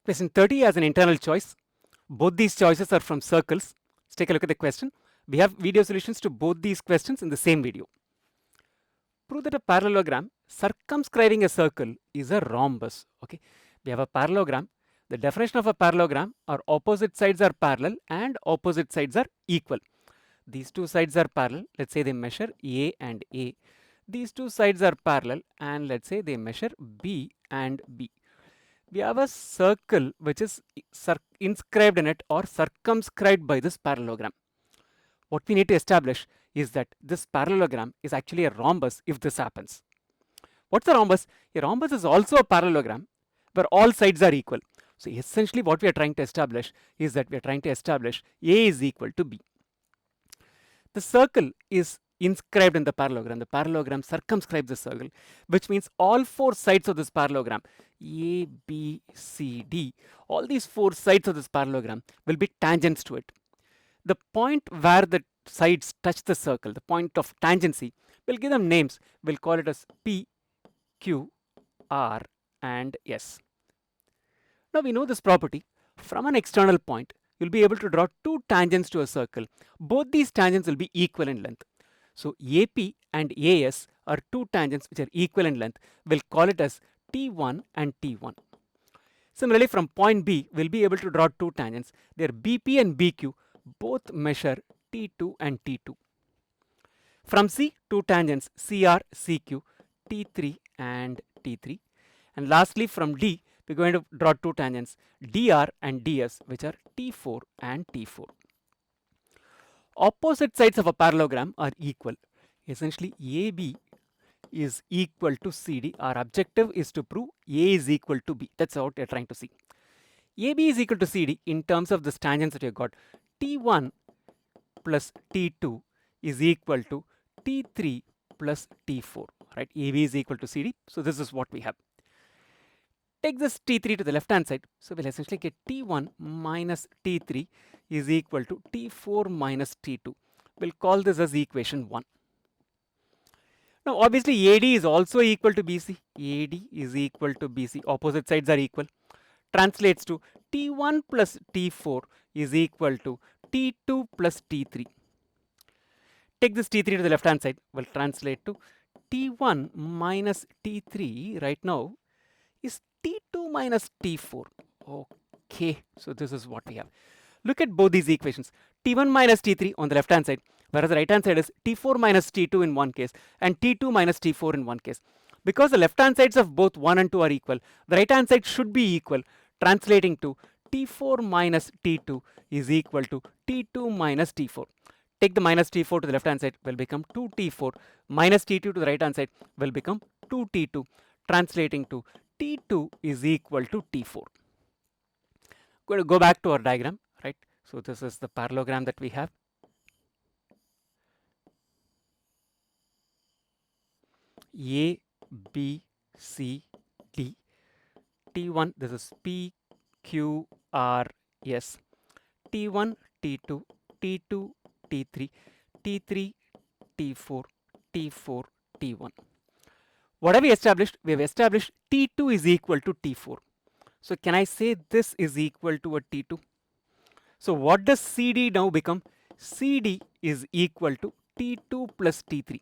Question 30 has an internal choice. Both these choices are from circles. Let's take a look at the question. We have video solutions to both these questions in the same video. Prove that a parallelogram circumscribing a circle is a rhombus. Okay, we have a parallelogram. The definition of a parallelogram are opposite sides are parallel and opposite sides are equal. These two sides are parallel. Let's say they measure A and A. These two sides are parallel and let's say they measure B and B. We have a circle which is inscribed in it or circumscribed by this parallelogram. What we need to establish is that this parallelogram is actually a rhombus if this happens. What's a rhombus? A rhombus is also a parallelogram where all sides are equal. So essentially what we are trying to establish is that we are trying to establish A is equal to B. The circle is inscribed in the parallelogram. The parallelogram circumscribes the circle, which means all four sides of this parallelogram, A, B, C, D, all these four sides of this parallelogram will be tangents to it. The point where the sides touch the circle, the point of tangency, we'll give them names. We'll call it as P, Q, R, and S. Now we know this property. From an external point, you'll be able to draw two tangents to a circle. Both these tangents will be equal in length. So AP and AS are two tangents which are equal in length. We'll call it as T1 and T1. Similarly, from point B, we'll be able to draw two tangents. They're BP and BQ, both measure T2 and T2. From C, two tangents CR, CQ, T3 and T3. And lastly, from D, we're going to draw two tangents DR and DS, which are T4 and T4. Opposite sides of a parallelogram are equal. Essentially, AB is equal to CD. Our objective is to prove A is equal to B. That's what we're trying to see. AB is equal to CD in terms of this tangents that you got. T1 plus T2 is equal to T3 plus T4. Right? AB is equal to CD. So this is what we have. Take this T3 to the left hand side. So we'll essentially get T1 minus T3 is equal to T4 minus T2. We'll call this as equation 1. Now obviously AD is also equal to BC. AD is equal to BC. Opposite sides are equal. Translates to T1 plus T4 is equal to T2 plus T3. Take this T3 to the left hand side. We'll translate to T1 minus T3 right now is T2 minus T4. Okay, so this is what we have. Look at both these equations. T1 minus T3 on the left hand side, whereas the right hand side is T4 minus T2 in one case and T2 minus T4 in one case. Because the left hand sides of both 1 and 2 are equal, the right hand side should be equal, translating to T4 minus T2 is equal to T2 minus T4. Take the minus T4 to the left hand side, will become 2T4, minus T2 to the right hand side will become 2T2, translating to T2 is equal to T4. Going to go back to our diagram, right? So this is the parallelogram that we have. A, B, C, D. T1, this is P, Q, R, S. T1, T2, T2, T3, T3, T4, T4, T1. What have we established? We have established T2 is equal to T4. So can I say this is equal to a T2? So what does CD now become? CD is equal to T2 plus T3.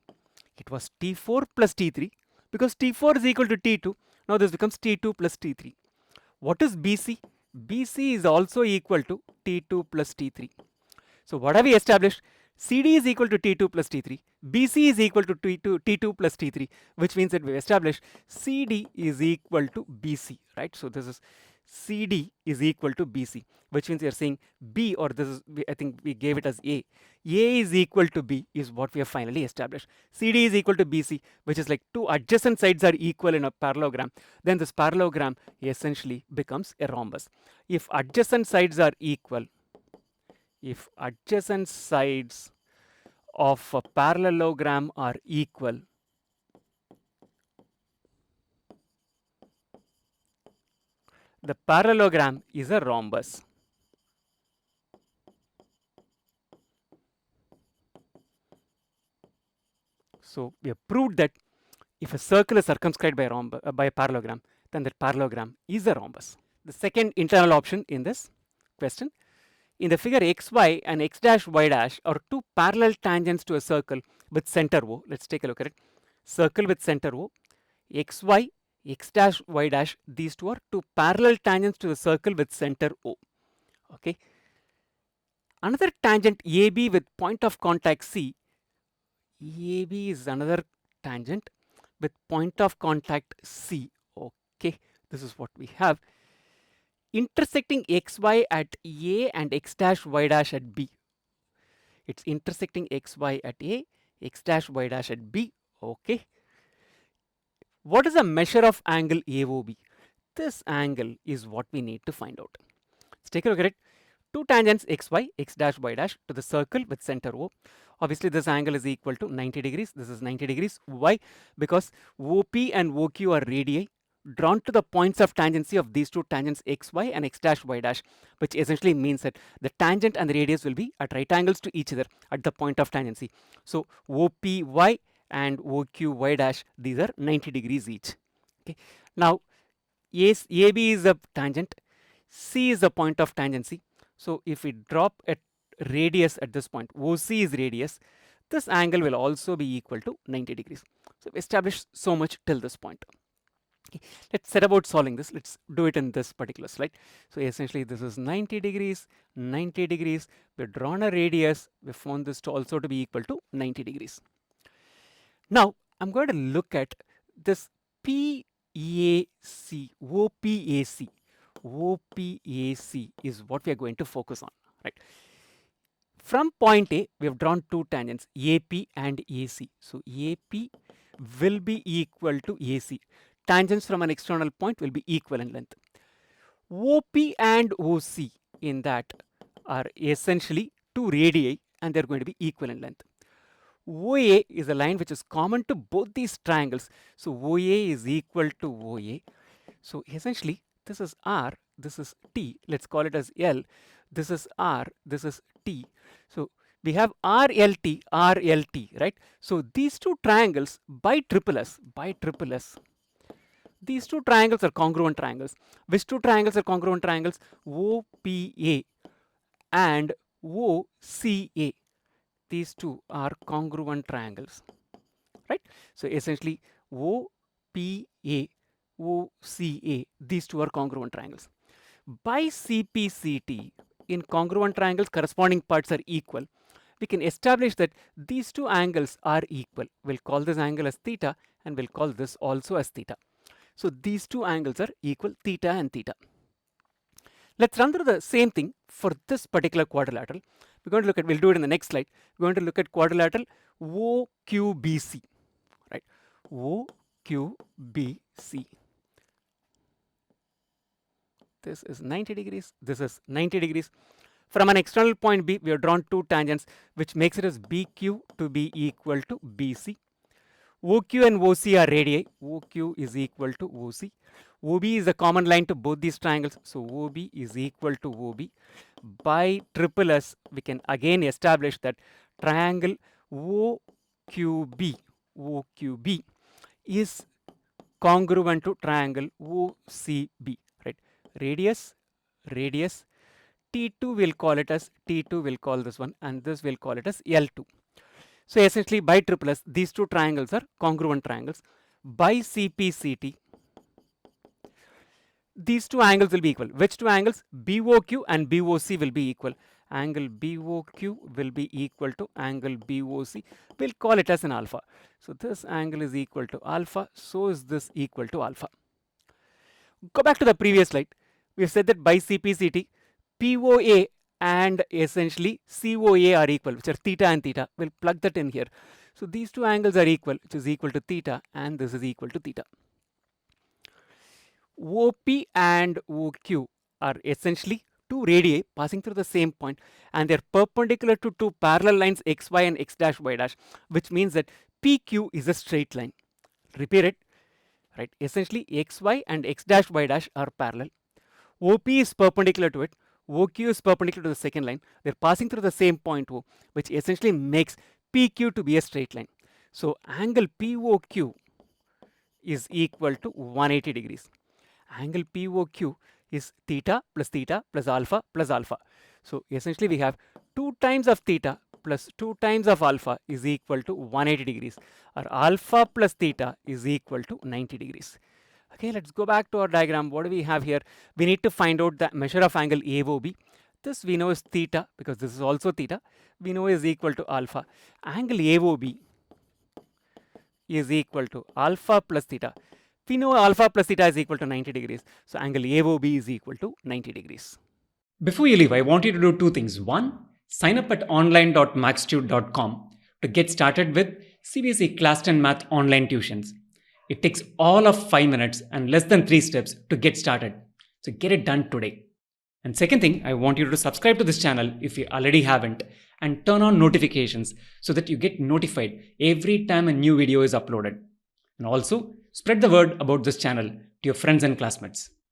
It was T4 plus T3 because T4 is equal to T2. Now this becomes T2 plus T3. What is BC? BC is also equal to T2 plus T3. So what have we established? CD is equal to T2 plus T3. BC is equal to T2 plus T3, which means that we established CD is equal to BC, right? So this is CD is equal to BC, which means we are saying B, or this is, I think we gave it as A. A is equal to B is what we have finally established. CD is equal to BC, which is like two adjacent sides are equal in a parallelogram. Then this parallelogram essentially becomes a rhombus. If adjacent sides are equal, if adjacent sides of a parallelogram are equal, the parallelogram is a rhombus. So we have proved that if a circle is circumscribed by a parallelogram, then that parallelogram is a rhombus. the second internal option in this question. In the figure, xy and x dash y dash are two parallel tangents to a circle with center O. Let's take a look at it. Circle with center O, xy, x dash y dash, these two are two parallel tangents to the circle with center O. Okay. Another tangent AB with point of contact C. AB is another tangent with point of contact C. Okay, this is what we have. Intersecting xy at A and x dash y dash at B. It's intersecting xy at A, x dash y dash at B. Okay. What is the measure of angle AOB? This angle is what we need to find out. Let's take a look at it. Two tangents xy, x dash y dash to the circle with center O. Obviously, this angle is equal to 90 degrees. This is 90 degrees. Why? Because OP and OQ are radii drawn to the points of tangency of these two tangents xy and x dash y dash, which essentially means that the tangent and the radius will be at right angles to each other at the point of tangency. So OPY and OQY dash, these are 90 degrees each. Okay. Now, AB is a tangent, C is the point of tangency. So if we drop a radius at this point, OC is radius, this angle will also be equal to 90 degrees. So we established so much till this point. Okay. Let's set about solving this. Let's do it in this particular slide. So essentially this is 90 degrees, 90 degrees. We've drawn a radius. We found this to also to be equal to 90 degrees. Now I'm going to look at this PAC, OPAC. OPAC is what we are going to focus on, right? From point A, we have drawn two tangents, AP and AC. So AP will be equal to AC. Tangents from an external point will be equal in length. OP and OC in that are essentially two radii and they're going to be equal in length. OA is a line which is common to both these triangles. So OA is equal to OA. So essentially this is R, this is T, let's call it as L, this is R, this is T. So we have RLT, RLT, right? So these two triangles by triple S, these two triangles are congruent triangles. Which two triangles are congruent triangles? OPA and OCA. These two are congruent triangles, right? So essentially OPA, OCA, these two are congruent triangles. By CPCT, in congruent triangles, corresponding parts are equal. We can establish that these two angles are equal. We'll call this angle as theta and we'll call this also as theta. So these two angles are equal, theta and theta. Let's run through the same thing for this particular quadrilateral. We're going to look at, we'll do it in the next slide. We're going to look at quadrilateral OQBC, right? OQBC. This is 90 degrees, this is 90 degrees. From an external point B, we have drawn two tangents, which makes it as BQ to be equal to BC. OQ and OC are radii. OQ is equal to OC. OB is a common line to both these triangles. So OB is equal to OB. By triple S, we can again establish that triangle OQB is congruent to triangle OCB, right? Radius, T2 will call it as, T2 will call this one, and this will call it as L2. So essentially by triple S, these two triangles are congruent triangles. By CPCT, these two angles will be equal. Which two angles? BOQ and BOC will be equal. Angle BOQ will be equal to angle BOC. We'll call it as an alpha. So this angle is equal to alpha. So is this equal to alpha. Go back to the previous slide. We have said that by CPCT, POA and essentially COA are equal, which are theta and theta. We'll plug that in here. So these two angles are equal, which is equal to theta, and this is equal to theta. OP and OQ are essentially two radii passing through the same point, and they're perpendicular to two parallel lines xy and x dash y dash, which means that PQ is a straight line. Repeat it, right? Essentially xy and x dash y dash are parallel. OP is perpendicular to it. OQ is perpendicular to the second line. They're passing through the same point O, which essentially makes PQ to be a straight line. So angle POQ is equal to 180 degrees. Angle POQ is theta plus alpha plus alpha. So essentially we have 2 times of theta plus 2 times of alpha is equal to 180 degrees, or alpha plus theta is equal to 90 degrees. Okay, let's go back to our diagram. What do we have here? We need to find out the measure of angle AOB. This we know is theta because this is also theta. We know is equal to alpha. Angle AOB is equal to alpha plus theta. We know alpha plus theta is equal to 90 degrees. So angle AOB is equal to 90 degrees. Before you leave, I want you to do 2 things. 1, sign up at online.maxtute.com to get started with CBSE Class 10 Math online tuitions. It takes all of 5 minutes and less than 3 steps to get started. So get it done today. And second thing, I want you to subscribe to this channel if you already haven't, and turn on notifications so that you get notified every time a new video is uploaded. And also, spread the word about this channel to your friends and classmates.